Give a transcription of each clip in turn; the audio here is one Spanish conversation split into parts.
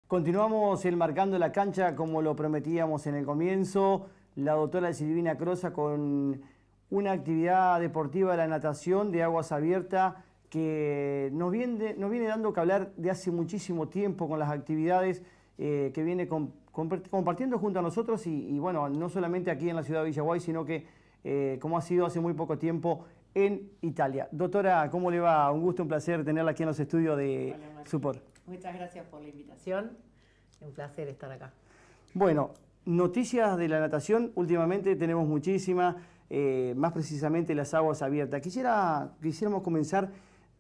Continuamos enmarcando la cancha como lo prometíamos en el comienzo. La doctora Silvina Crosa con una actividad deportiva de la natación de aguas abiertas que nos viene dando que hablar de hace muchísimo tiempo con las actividades que viene compartiendo junto a nosotros y bueno, no solamente aquí en la ciudad de Villaguay, sino que como ha sido hace muy poco tiempo en Italia. Doctora, ¿cómo le va? Un gusto, un placer tenerla aquí en los estudios de Supor. Muchas gracias por la invitación. Un placer estar acá. Bueno, noticias de la natación, últimamente tenemos muchísimas, más precisamente las aguas abiertas. Quisiéramos comenzar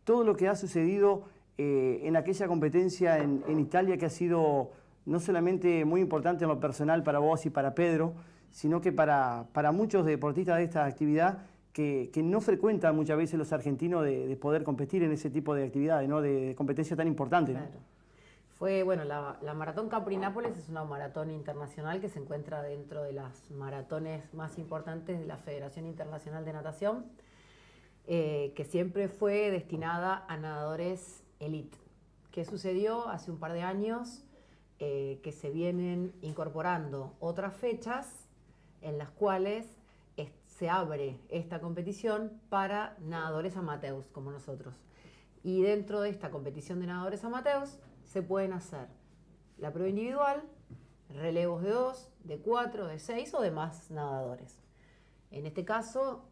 todo lo que ha sucedido en aquella competencia en Italia, que ha sido no solamente muy importante en lo personal para vos y para Pedro, sino que para muchos deportistas de esta actividad que no frecuentan muchas veces los argentinos de poder competir en ese tipo de actividades, ¿no? de competencia tan importante, ¿no? Claro. Fue, bueno, la Maratón Capri-Nápoles es una maratón internacional que se encuentra dentro de las maratones más importantes de la Federación Internacional de Natación, que siempre fue destinada a nadadores elite. ¿Qué sucedió? Hace un par de años que se vienen incorporando otras fechas en las cuales se abre esta competición para nadadores amateurs como nosotros. Y dentro de esta competición de nadadores amateurs se pueden hacer la prueba individual, relevos de 2, de 4, de 6 o de más nadadores. En este caso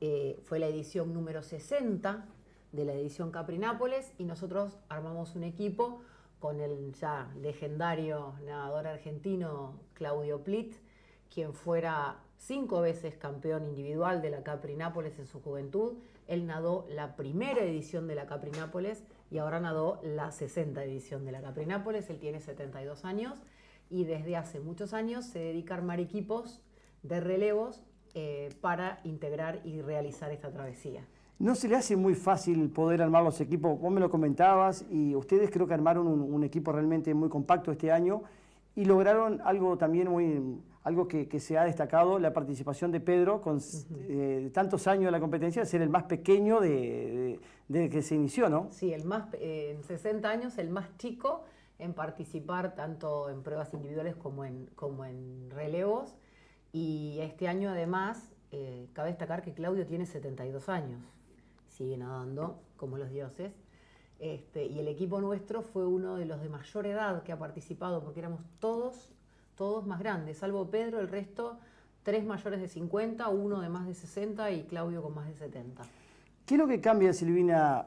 fue la edición número 60 de la edición Capri-Nápoles y nosotros armamos un equipo con el ya legendario nadador argentino Claudio Plit, quien fuera 5 veces campeón individual de la Capri-Nápoles en su juventud. Él nadó la primera edición de la Capri-Nápoles y ahora nadó la 60 edición de la Capri-Nápoles. Él tiene 72 años y desde hace muchos años se dedica a armar equipos de relevos para integrar y realizar esta travesía. ¿No se le hace muy fácil poder armar los equipos? Vos me lo comentabas y ustedes creo que armaron un equipo realmente muy compacto este año y lograron algo también algo que se ha destacado, la participación de Pedro con tantos años de la competencia, de ser el más pequeño de que se inició, ¿no? Sí, en 60 años el más chico en participar tanto en pruebas individuales como en relevos. Y este año además, cabe destacar que Claudio tiene 72 años, sigue nadando como los dioses. Y el equipo nuestro fue uno de los de mayor edad que ha participado, porque éramos todos más grandes, salvo Pedro, el resto 3 mayores de 50, uno de más de 60 y Claudio con más de 70. ¿Qué es lo que cambia, Silvina,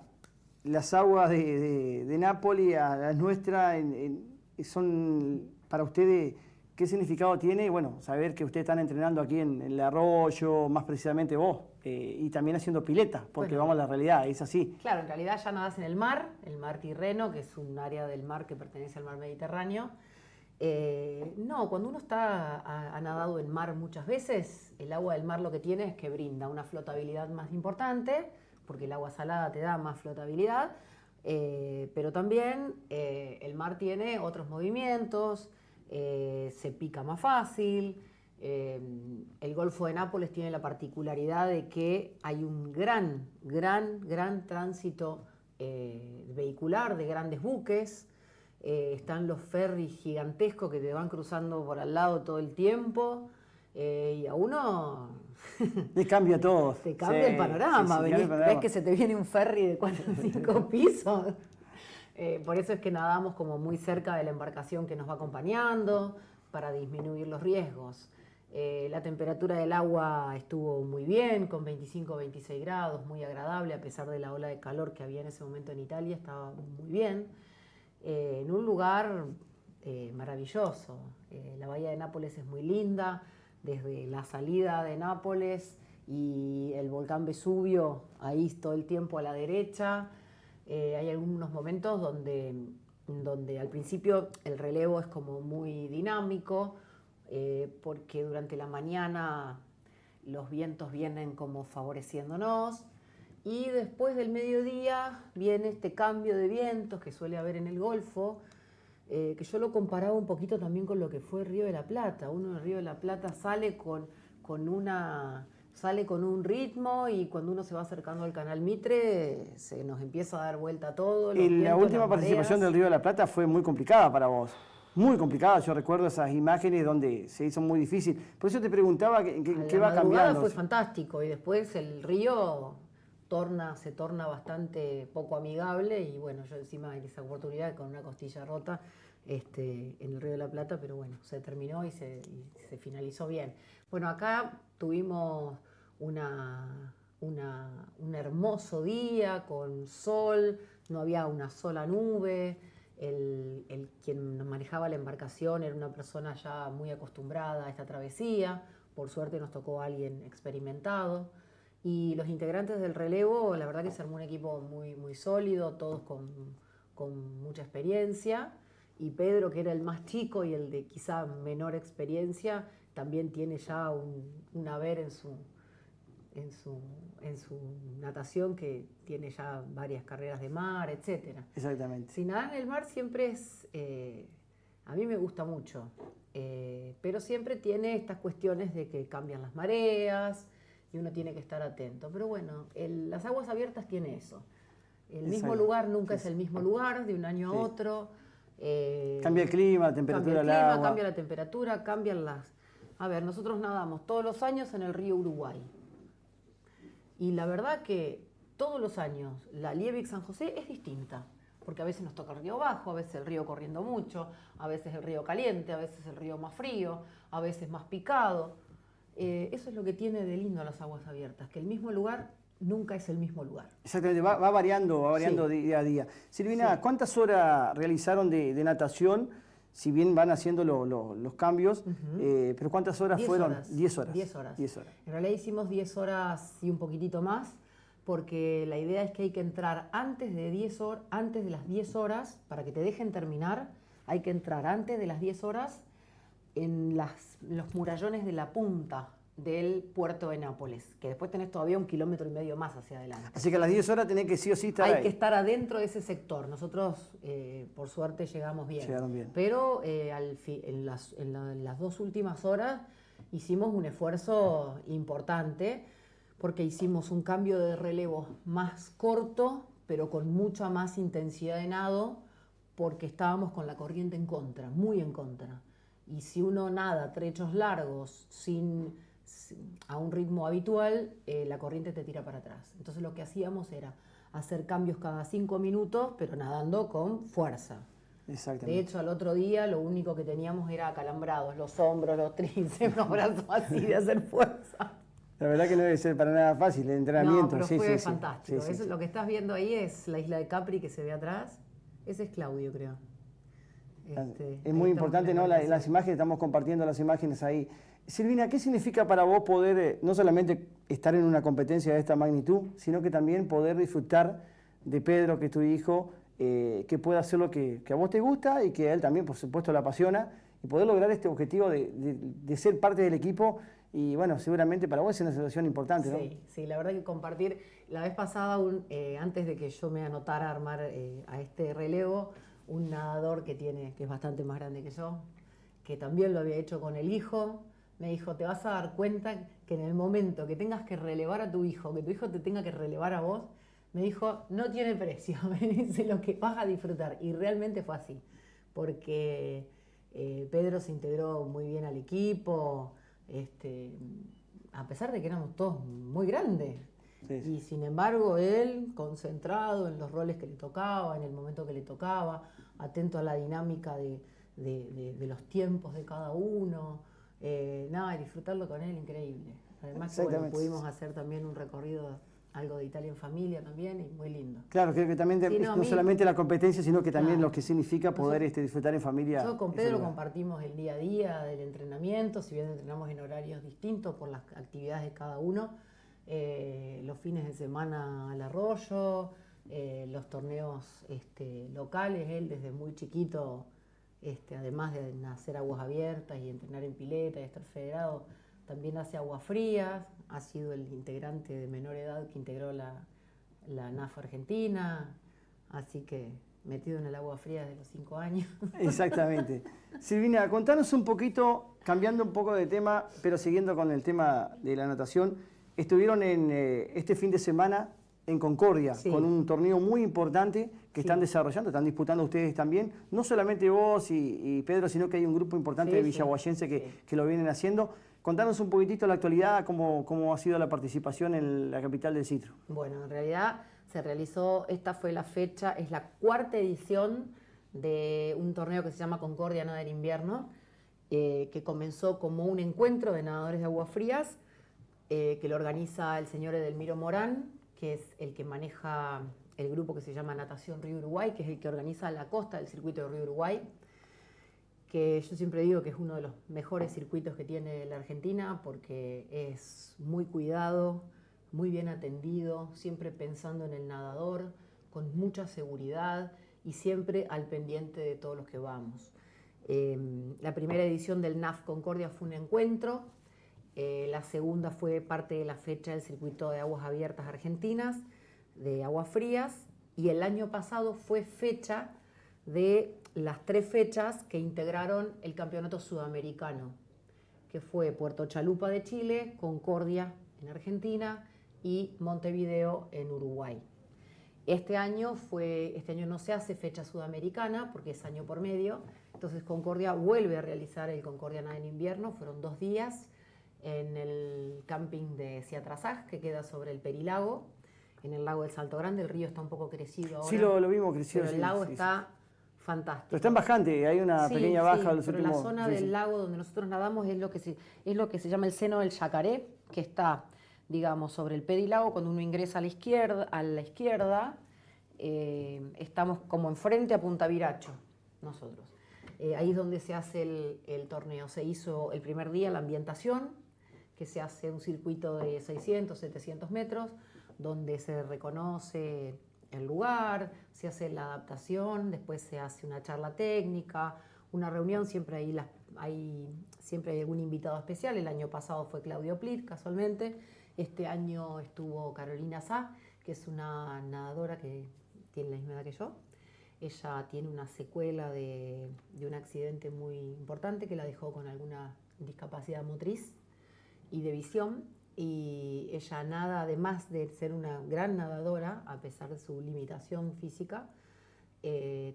las aguas de Nápoles a las nuestras? Son para ustedes, ¿qué significado tiene? Y bueno, saber que ustedes están entrenando aquí en el arroyo, más precisamente vos, y también haciendo pileta, porque bueno, vamos a la realidad, es así. Claro, en realidad ya nadás en el mar Tirreno, que es un área del mar que pertenece al mar Mediterráneo. No, cuando uno ha nadado en mar muchas veces, el agua del mar lo que tiene es que brinda una flotabilidad más importante, porque el agua salada te da más flotabilidad, pero también el mar tiene otros movimientos, se pica más fácil. El Golfo de Nápoles tiene la particularidad de que hay un gran tránsito vehicular de grandes buques. Están los ferries gigantescos que te van cruzando por al lado todo el tiempo y a uno te cambia todo. Te cambia el panorama. Ves que se te viene un ferry de 4 o 5 pisos. Por eso es que nadamos como muy cerca de la embarcación que nos va acompañando para disminuir los riesgos. La temperatura del agua estuvo muy bien, con 25 o 26 grados, muy agradable, a pesar de la ola de calor que había en ese momento en Italia, estaba muy bien. En un lugar maravilloso. La bahía de Nápoles es muy linda, desde la salida de Nápoles y el volcán Vesubio, ahí todo el tiempo a la derecha. Hay algunos momentos donde al principio el relevo es como muy dinámico, porque durante la mañana los vientos vienen como favoreciéndonos. Y después del mediodía viene este cambio de vientos que suele haber en el Golfo, que yo lo comparaba un poquito también con lo que fue Río de la Plata. Uno de Río de la Plata sale con un ritmo y cuando uno se va acercando al Canal Mitre se nos empieza a dar vuelta todo. La última participación del Río de la Plata fue muy complicada para vos. muy complicada. Yo recuerdo esas imágenes donde se hizo muy difícil. Por eso te preguntaba qué va cambiando. Fue fantástico y después el río se torna bastante poco amigable y bueno, yo encima en esa oportunidad con una costilla rota en el Río de la Plata, pero bueno, se terminó y se finalizó bien. Bueno, acá tuvimos un hermoso día con sol, no había una sola nube. Quien manejaba la embarcación era una persona ya muy acostumbrada a esta travesía. Por suerte nos tocó alguien experimentado. Y los integrantes del relevo, la verdad que se armó un equipo muy, muy sólido, todos con mucha experiencia. Y Pedro, que era el más chico y el de quizá menor experiencia, también tiene ya un haber en su natación, que tiene ya varias carreras de mar, etc. Exactamente. Si nadar en el mar siempre es, a mí me gusta mucho, pero siempre tiene estas cuestiones de que cambian las mareas y uno tiene que estar atento. Pero bueno, las aguas abiertas tiene eso. El mismo lugar nunca es el mismo lugar de un año a otro. Cambia el clima, la temperatura del agua. Cambia la temperatura, cambian las... A ver, nosotros nadamos todos los años en el río Uruguay. Y la verdad que todos los años la Liebig San José es distinta, porque a veces nos toca el río bajo, a veces el río corriendo mucho, a veces el río caliente, a veces el río más frío, a veces más picado. Eso es lo que tiene de lindo las aguas abiertas, que el mismo lugar nunca es el mismo lugar. Exactamente, va variando sí. Día a día. Silvina, sí. ¿Cuántas horas realizaron de natación? Si bien van haciendo los cambios, pero ¿cuántas horas fueron? 10 horas. 10 horas. En realidad hicimos 10 horas y un poquitito más, porque la idea es que hay que entrar antes de las 10 horas, para que te dejen terminar, hay que entrar antes de las 10 horas en los murallones de la punta del puerto de Nápoles, que después tenés todavía 1,5 kilómetros más hacia adelante. Así que a las 10 horas tenés que sí o sí estar ahí. Hay que estar adentro de ese sector. Nosotros, por suerte, llegamos bien. Llegaron bien. Pero en las 2 últimas horas hicimos un esfuerzo importante, porque hicimos un cambio de relevo más corto, pero con mucha más intensidad de nado, porque estábamos con la corriente en contra, muy en contra. Y si uno nada trechos largos a un ritmo habitual, la corriente te tira para atrás. Entonces lo que hacíamos era hacer cambios cada 5 minutos, pero nadando con fuerza. Exactamente. De hecho, al otro día lo único que teníamos era acalambrados, los hombros, los tríceps, los brazos así de hacer fuerza. La verdad que no debe ser para nada fácil el entrenamiento. No, pero sí, fue sí, fantástico. Sí, Lo que estás viendo ahí es la isla de Capri que se ve atrás. Ese es Claudio, creo. Es muy importante, ¿no? Las imágenes, estamos compartiendo las imágenes ahí. Silvina, ¿qué significa para vos poder no solamente estar en una competencia de esta magnitud, sino que también poder disfrutar de Pedro, que es tu hijo, que pueda hacer lo que a vos te gusta y que a él también, por supuesto, le apasiona, y poder lograr este objetivo de ser parte del equipo? Y bueno, seguramente para vos es una situación importante, ¿no? Sí, la verdad que compartir. La vez pasada, antes de que yo me anotara a armar a este relevo, un nadador que es bastante más grande que yo, que también lo había hecho con el hijo, me dijo: te vas a dar cuenta que en el momento que tengas que relevar a tu hijo, que tu hijo te tenga que relevar a vos, me dijo, no tiene precio, me dice, lo que vas a disfrutar. Y realmente fue así, porque Pedro se integró muy bien al equipo, a pesar de que éramos todos muy grandes. Sí. Y sin embargo él, concentrado en los roles que le tocaba, en el momento que le tocaba, atento a la dinámica de los tiempos de cada uno, disfrutarlo con él, increíble. Además que pudimos hacer también un recorrido, algo de Italia en familia también, y muy lindo. Claro, que también no solamente la competencia, sino que también lo que significa poder disfrutar en familia. Yo con Pedro compartimos el día a día del entrenamiento, si bien entrenamos en horarios distintos por las actividades de cada uno. Los fines de semana al arroyo, los torneos locales. Él desde muy chiquito, además de hacer aguas abiertas y entrenar en pileta y estar federado, también hace aguas frías. Ha sido el integrante de menor edad que integró la NAF Argentina, así que metido en el agua fría desde los 5 años. Exactamente. Silvina, contanos un poquito, cambiando un poco de tema, pero siguiendo con el tema de la natación. Estuvieron este fin de semana en Concordia, Sí. con un torneo muy importante que Sí. están desarrollando, están disputando ustedes también, no solamente vos y Pedro, sino que hay un grupo importante de villaguayense que lo vienen haciendo. Contanos un poquitito la actualidad, cómo ha sido la participación en la capital del Citro. Bueno, en realidad se realizó, esta fue la fecha, es la cuarta edición de un torneo que se llama Concordia Nada del Invierno, que comenzó como un encuentro de nadadores de aguas frías, que lo organiza el señor Edelmiro Morán, que es el que maneja el grupo que se llama Natación Río Uruguay, que es el que organiza la costa del circuito de Río Uruguay, que yo siempre digo que es uno de los mejores circuitos que tiene la Argentina porque es muy cuidado, muy bien atendido, siempre pensando en el nadador, con mucha seguridad y siempre al pendiente de todos los que vamos. La primera edición del NAF Concordia fue un encuentro, la segunda fue parte de la fecha del circuito de aguas abiertas argentinas, de aguas frías, y el año pasado fue fecha de las 3 fechas que integraron el campeonato sudamericano, que fue Puerto Chalupa de Chile, Concordia en Argentina y Montevideo en Uruguay. Este año no se hace fecha sudamericana porque es año por medio, entonces Concordia vuelve a realizar el Concordia Nada en Invierno, fueron 2 días en el camping de Ciatrasaj, que queda sobre el Perilago, en el lago del Salto Grande. El río está un poco crecido ahora. Sí, lo vimos crecido. Pero el lago está fantástico. Pero está en bajante, hay una pequeña baja. Sí, pero la zona del lago donde nosotros nadamos es lo que se llama el seno del Yacaré, que está, digamos, sobre el Perilago. Cuando uno ingresa a la izquierda, estamos como enfrente a Punta Viracho, nosotros. Ahí es donde se hace el torneo. Se hizo el primer día la ambientación, que se hace un circuito de 600, 700 metros, donde se reconoce el lugar, se hace la adaptación, después se hace una charla técnica, una reunión, siempre hay algún invitado especial. El año pasado fue Claudio Plit, casualmente. Este año estuvo Carolina Sá, que es una nadadora que tiene la misma edad que yo. Ella tiene una secuela de un accidente muy importante que la dejó con alguna discapacidad motriz y de visión, y ella nada, además de ser una gran nadadora, a pesar de su limitación física,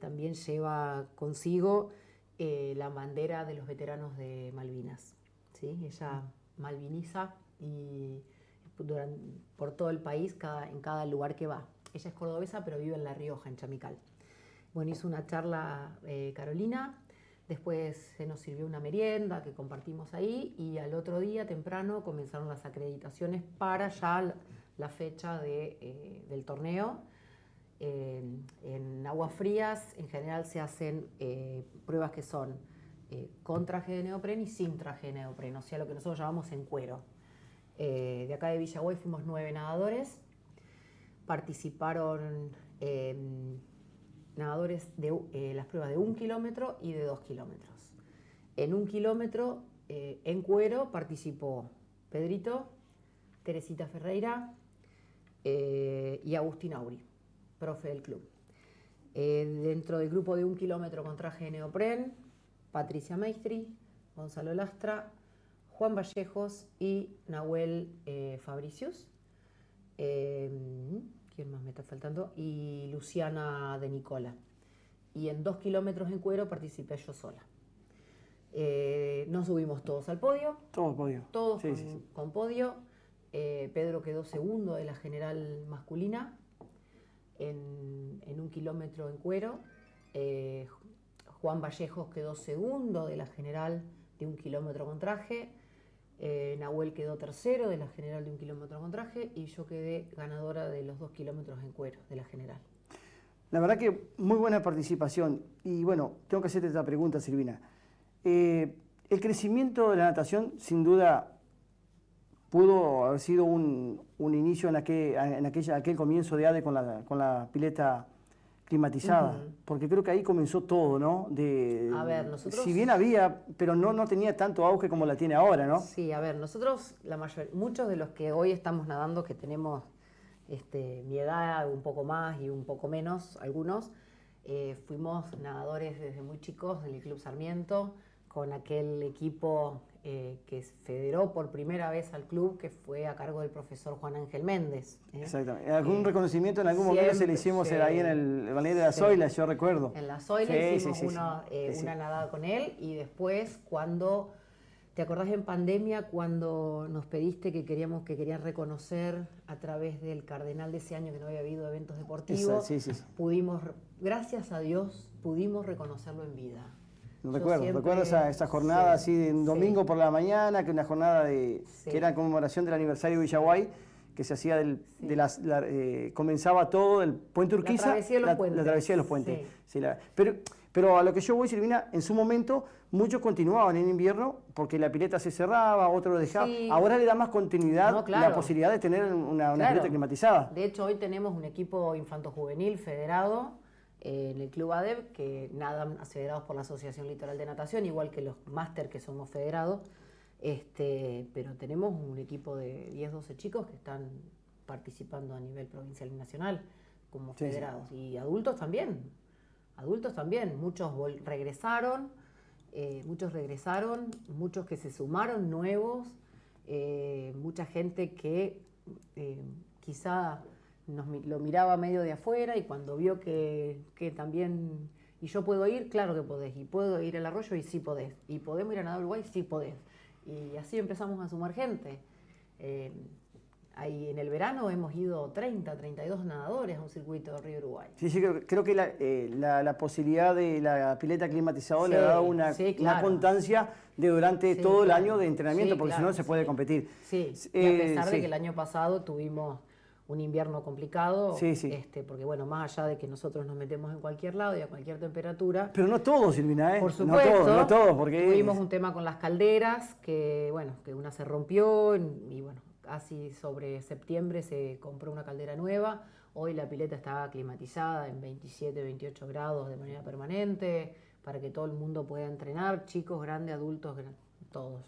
también lleva consigo la bandera de los veteranos de Malvinas, ¿sí? Ella malviniza y por todo el país, en cada lugar que va. Ella es cordobesa, pero vive en La Rioja, en Chamical. Bueno, hizo una charla Carolina. Después se nos sirvió una merienda que compartimos ahí y al otro día temprano comenzaron las acreditaciones para ya la fecha del torneo. En aguas frías en general se hacen pruebas que son con traje de neopren y sin traje de neopren, o sea, lo que nosotros llamamos en cuero. De acá de Villaguay fuimos 9 nadadores, participaron nadadores de las pruebas de 1 kilómetro y de 2 kilómetros. En 1 kilómetro, en cuero, participó Pedrito, Teresita Ferreira y Agustín Auri, profe del club. Dentro del grupo de 1 kilómetro con traje de neopren, Patricia Maestri, Gonzalo Lastra, Juan Vallejos y Nahuel Fabricius. ¿Quién más me está faltando? Y Luciana de Nicola. Y en 2 kilómetros en cuero participé yo sola. No subimos todos al podio. Todos podio. Todos con podio. Pedro quedó segundo de la general masculina en 1 kilómetro en cuero. Juan Vallejos quedó segundo de la general de 1 kilómetro con traje. Nahuel quedó tercero de la general de 1 kilómetro con traje y yo quedé ganadora de los 2 kilómetros en cuero de la general. La verdad que muy buena participación. Y bueno, tengo que hacerte esta pregunta, Silvina. El crecimiento de la natación, sin duda, pudo haber sido un inicio en aquel comienzo de ADE con la pileta climatizada, porque creo que ahí comenzó todo, ¿no? A ver, nosotros... Si bien había, pero no tenía tanto auge como la tiene ahora, ¿no? Sí, a ver, nosotros, muchos de los que hoy estamos nadando, que tenemos mi edad, un poco más y un poco menos, algunos, fuimos nadadores desde muy chicos del Club Sarmiento, con aquel equipo que federó por primera vez al club, que fue a cargo del profesor Juan Ángel Méndez. Exactamente. ¿Algún reconocimiento en algún momento se le hicimos ahí en el balneario de la Zoila, yo recuerdo? En la Zoila hicimos una nadada con él, y después cuando, ¿te acordás en pandemia cuando nos pediste que querían reconocer a través del cardenal de ese año que no había habido eventos deportivos? Pudimos, gracias a Dios, pudimos reconocerlo en vida. Recuerdo esa jornada así de un domingo por la mañana, que una jornada que era en conmemoración del aniversario de Villaguay, que se hacía comenzaba todo el puente Urquiza, la travesía de los puentes. Sí. Pero a lo que yo voy, Silvina, en su momento muchos continuaban en invierno porque la pileta se cerraba, otros lo dejaban. Sí. Ahora le da más continuidad la posibilidad de tener una pileta climatizada. De hecho, hoy tenemos un equipo infanto-juvenil federado en el Club ADEB, que nadan federados por la Asociación Litoral de Natación, igual que los máster que somos federados, pero tenemos un equipo de 10, 12 chicos que están participando a nivel provincial y nacional como federados, y adultos también, muchos regresaron, muchos que se sumaron nuevos, mucha gente que quizá lo miraba medio de afuera, y cuando vio que también, y yo puedo ir, claro que podés, y puedo ir al arroyo, y sí podés, y podemos ir a nadar Uruguay, sí podés, y así empezamos a sumar gente. Ahí en el verano hemos ido 32 nadadores a un circuito de Río Uruguay. Sí, creo que la posibilidad de la pileta climatizada le ha dado una constancia de durante todo el año de entrenamiento, porque si no se puede competir. Sí, y a pesar de que el año pasado tuvimos un invierno complicado, porque bueno, más allá de que nosotros nos metemos en cualquier lado y a cualquier temperatura. Pero no todos, Silvina, Por supuesto, no todos, porque tuvimos un tema con las calderas, que una se rompió, y bueno, casi sobre septiembre se compró una caldera nueva. Hoy la pileta está climatizada en 27, 28 grados de manera permanente, para que todo el mundo pueda entrenar, chicos, grandes, adultos, todos.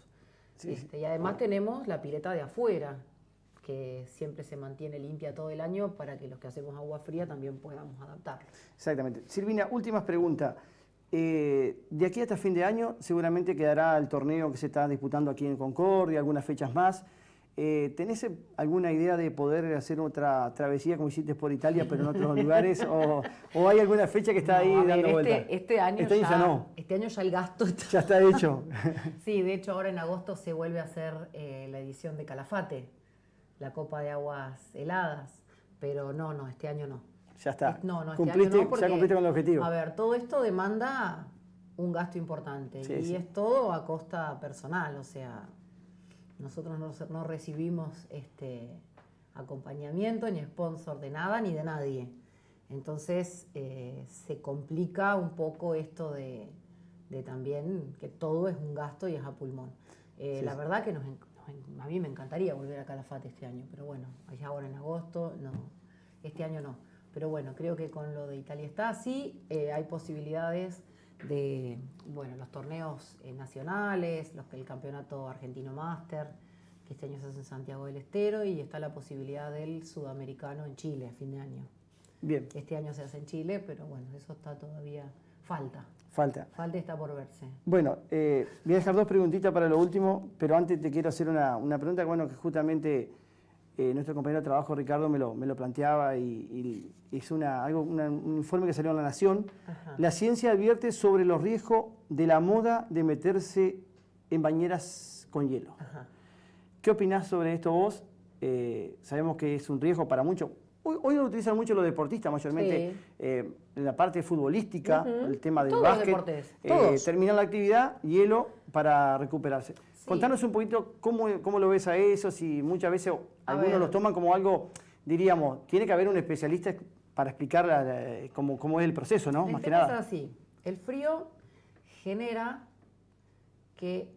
Y además tenemos la pileta de afuera, que siempre se mantiene limpia todo el año para que los que hacemos agua fría también podamos adaptarlo. Exactamente. Silvina, últimas preguntas. De aquí hasta fin de año seguramente quedará el torneo que se está disputando aquí en Concordia, algunas fechas más. ¿Tenés alguna idea de poder hacer otra travesía como hiciste por Italia, pero en otros lugares? ¿O hay alguna fecha que está ahí dando vuelta? Este año ya el gasto ya está hecho. Sí, de hecho ahora en agosto se vuelve a hacer la edición de Calafate, la Copa de Aguas Heladas, pero no, este año no. Ya está. Este año no, porque, ya cumpliste con el objetivo. A ver, todo esto demanda un gasto importante, es todo a costa personal, o sea, nosotros no recibimos acompañamiento ni sponsor de nada ni de nadie. Entonces se complica un poco esto de también que todo es un gasto y es a pulmón. La verdad que a mí me encantaría volver a Calafate este año, pero bueno, allá ahora en agosto, no, este año no. Pero bueno, creo que con lo de Italia está así, hay posibilidades de los torneos nacionales, el campeonato argentino máster, que este año se hace en Santiago del Estero, y está la posibilidad del sudamericano en Chile a fin de año. Bien. Este año se hace en Chile, pero bueno, eso está todavía, falta está por verse. Bueno, voy a dejar dos preguntitas para lo último, pero antes te quiero hacer una pregunta que justamente nuestro compañero de trabajo Ricardo me lo planteaba, y es un informe que salió en La Nación. Ajá. La ciencia advierte sobre los riesgos de la moda de meterse en bañeras con hielo. Ajá. ¿Qué opinás sobre esto vos? Sabemos que es un riesgo para muchos. Hoy lo utilizan mucho los deportistas mayormente, en la parte futbolística, el tema del básquet. Terminar la actividad, hielo para recuperarse. Sí. Contanos un poquito cómo lo ves a eso, si muchas veces algunos los toman como algo, diríamos, tiene que haber un especialista para explicar cómo es el proceso, ¿no? Más que nada. Es así. El frío genera que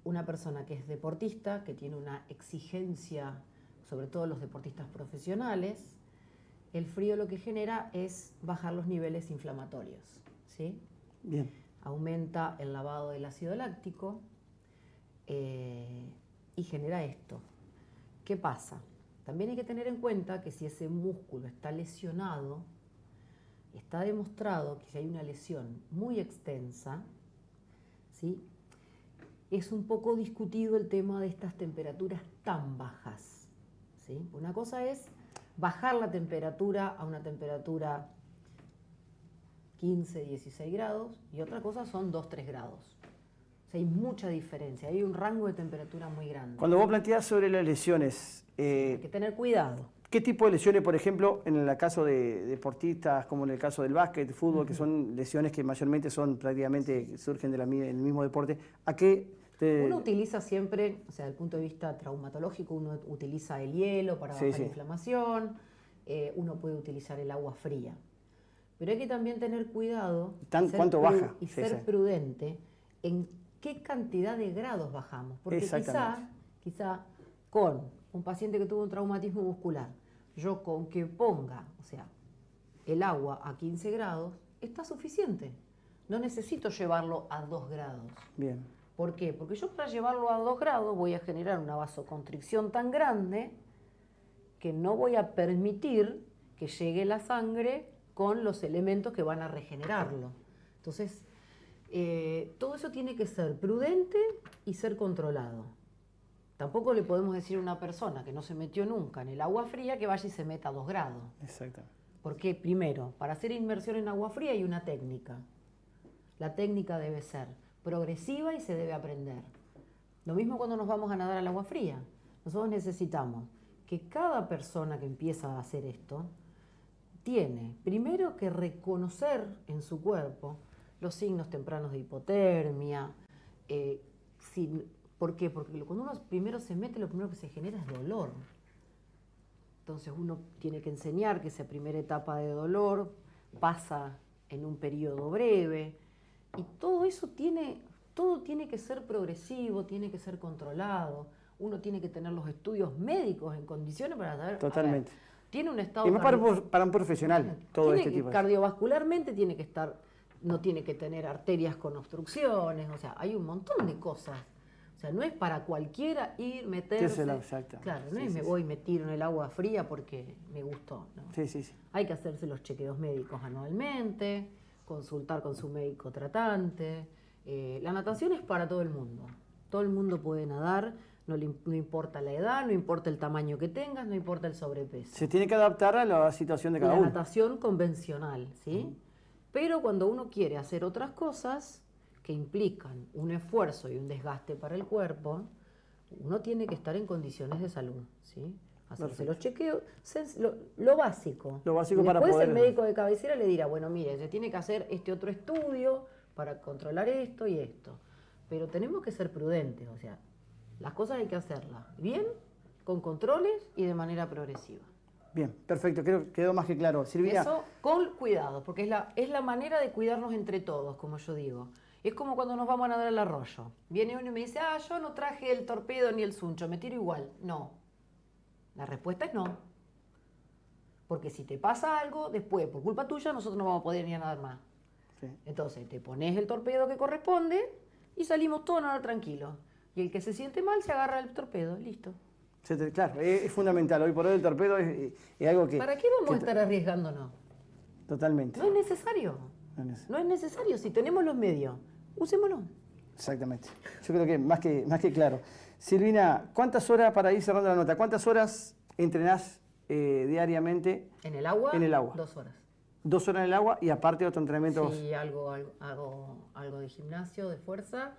una persona que es deportista, que tiene una exigencia, sobre todo los deportistas profesionales, el frío lo que genera es bajar los niveles inflamatorios, ¿sí? Bien. Aumenta el lavado del ácido láctico y genera esto. ¿Qué pasa? También hay que tener en cuenta que si ese músculo está lesionado, está demostrado que si hay una lesión muy extensa, ¿sí? Es un poco discutido el tema de estas temperaturas tan bajas, ¿sí? Una cosa es bajar la temperatura a una temperatura 15, 16 grados y otra cosa son 2, 3 grados. O sea, hay mucha diferencia, hay un rango de temperatura muy grande. Cuando vos planteás sobre las lesiones, Hay que tener cuidado. ¿qué tipo de lesiones, por ejemplo, en el caso de deportistas, como en el caso del básquet, fútbol, que son lesiones que mayormente son prácticamente, surgen del mismo deporte, ¿a qué Uno utiliza siempre, o sea, desde el punto de vista traumatológico, uno utiliza el hielo para bajar la inflamación, uno puede utilizar el agua fría. Pero hay que también tener cuidado ¿Cuánto baja? Y ser prudente en qué cantidad de grados bajamos. Porque quizá con un paciente que tuvo un traumatismo muscular, yo con que ponga, o sea, el agua a 15 grados, está suficiente. No necesito llevarlo a 2 grados. Bien. ¿Por qué? Porque yo para llevarlo a 2 grados voy a generar una vasoconstricción tan grande que no voy a permitir que llegue la sangre con los elementos que van a regenerarlo. Entonces, todo eso tiene que ser prudente y ser controlado. Tampoco le podemos decir a una persona que no se metió nunca en el agua fría que vaya y se meta a 2 grados. Exactamente. Porque primero, para hacer inmersión en agua fría hay una técnica. La técnica debe ser progresiva y se debe aprender. Lo mismo cuando nos vamos a nadar al agua fría. Nosotros necesitamos que cada persona que empieza a hacer esto tiene primero que reconocer en su cuerpo los signos tempranos de hipotermia. ¿Por qué? Porque cuando uno primero se mete, lo primero que se genera es dolor. Entonces uno tiene que enseñar que esa primera etapa de dolor pasa en un periodo breve. Y todo eso tiene que ser progresivo, tiene que ser controlado. Uno tiene que tener los estudios médicos en condiciones para saber. Totalmente. Tiene un estado. Y más para un profesional, todo este tipo. Cardiovascularmente tiene que estar, no tiene que tener arterias con obstrucciones, o sea, hay un montón de cosas. O sea, no es para cualquiera ir, meterse. Claro, no es voy y me tiro en el agua fría porque me gustó. ¿No? Sí. Hay que hacerse los chequeos médicos anualmente, consultar con su médico tratante. La natación es para todo el mundo. Todo el mundo puede nadar, no importa la edad, no importa el tamaño que tengas, no importa el sobrepeso. Se tiene que adaptar a la situación de cada uno. La natación convencional, ¿sí? Pero cuando uno quiere hacer otras cosas que implican un esfuerzo y un desgaste para el cuerpo, uno tiene que estar en condiciones de salud, ¿sí? Hacerse los chequeos, lo básico. Lo básico para poder. Después poder. El médico de cabecera le dirá, bueno, mire, se tiene que hacer este otro estudio para controlar esto y esto. Pero tenemos que ser prudentes, o sea, las cosas hay que hacerlas bien, con controles y de manera progresiva. Bien, perfecto, creo que quedó más que claro. Silvina. Eso con cuidado, porque es la manera de cuidarnos entre todos, como yo digo. Es como cuando nos vamos a nadar al arroyo. Viene uno y me dice, yo no traje el torpedo ni el suncho, me tiro igual. No. La respuesta es no. Porque si te pasa algo, después, por culpa tuya, nosotros no vamos a poder ni a nadar más. Sí. Entonces, te pones el torpedo que corresponde y salimos todos a nadar tranquilos. Y el que se siente mal se agarra el torpedo, listo. Claro, es fundamental. Hoy por hoy el torpedo es algo que... ¿Para qué vamos a estar arriesgándonos? Totalmente. No es necesario. No es necesario. Si tenemos los medios, usémoslos. Exactamente. Yo creo que más que claro. Silvina, ¿cuántas horas, para ir cerrando la nota, cuántas horas entrenás diariamente? ¿En el agua? En el agua. 2 horas. 2 horas en el agua y aparte otro entrenamiento. Sí, hago algo de gimnasio, de fuerza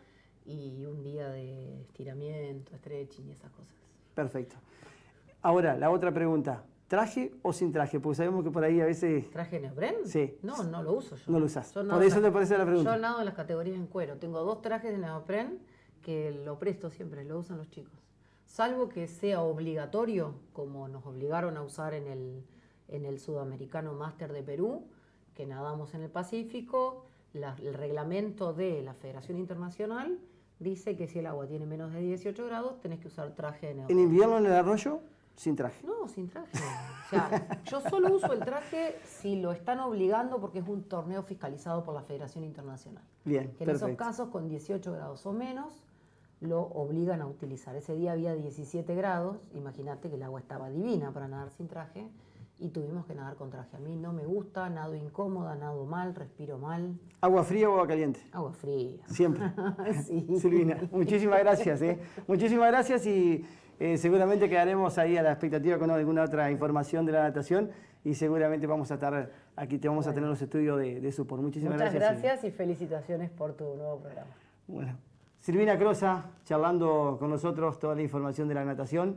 y un día de estiramiento, stretching y esas cosas. Perfecto. Ahora, la otra pregunta. ¿Traje o sin traje? Porque sabemos que por ahí a veces... ¿Traje neopren? Sí. No, no lo uso yo. No lo usás. Por eso te parece la pregunta. Yo nado en las categorías en cuero. Tengo 2 trajes de neopren que lo presto siempre, lo usan los chicos. Salvo que sea obligatorio, como nos obligaron a usar en el Sudamericano Máster de Perú, que nadamos en el Pacífico, el reglamento de la Federación Internacional dice que si el agua tiene menos de 18 grados, tenés que usar traje de neopren. ¿En invierno en el arroyo? Sin traje. No, sin traje. O sea, yo solo uso el traje si lo están obligando porque es un torneo fiscalizado por la Federación Internacional. Bien, que en esos casos, con 18 grados o menos, lo obligan a utilizar. Ese día había 17 grados, imagínate que el agua estaba divina para nadar sin traje, y tuvimos que nadar con traje. A mí no me gusta, nado incómoda, nado mal, respiro mal. ¿Agua fría o agua caliente? Agua fría. Siempre. Sí. Silvina, muchísimas gracias. Muchísimas gracias y seguramente quedaremos ahí a la expectativa con alguna otra información de la natación y seguramente vamos a estar aquí, te vamos a tener los estudios de Supor. Muchísimas Muchas gracias. gracias y felicitaciones por tu nuevo programa. Bueno, Silvina Crosa charlando con nosotros toda la información de la natación.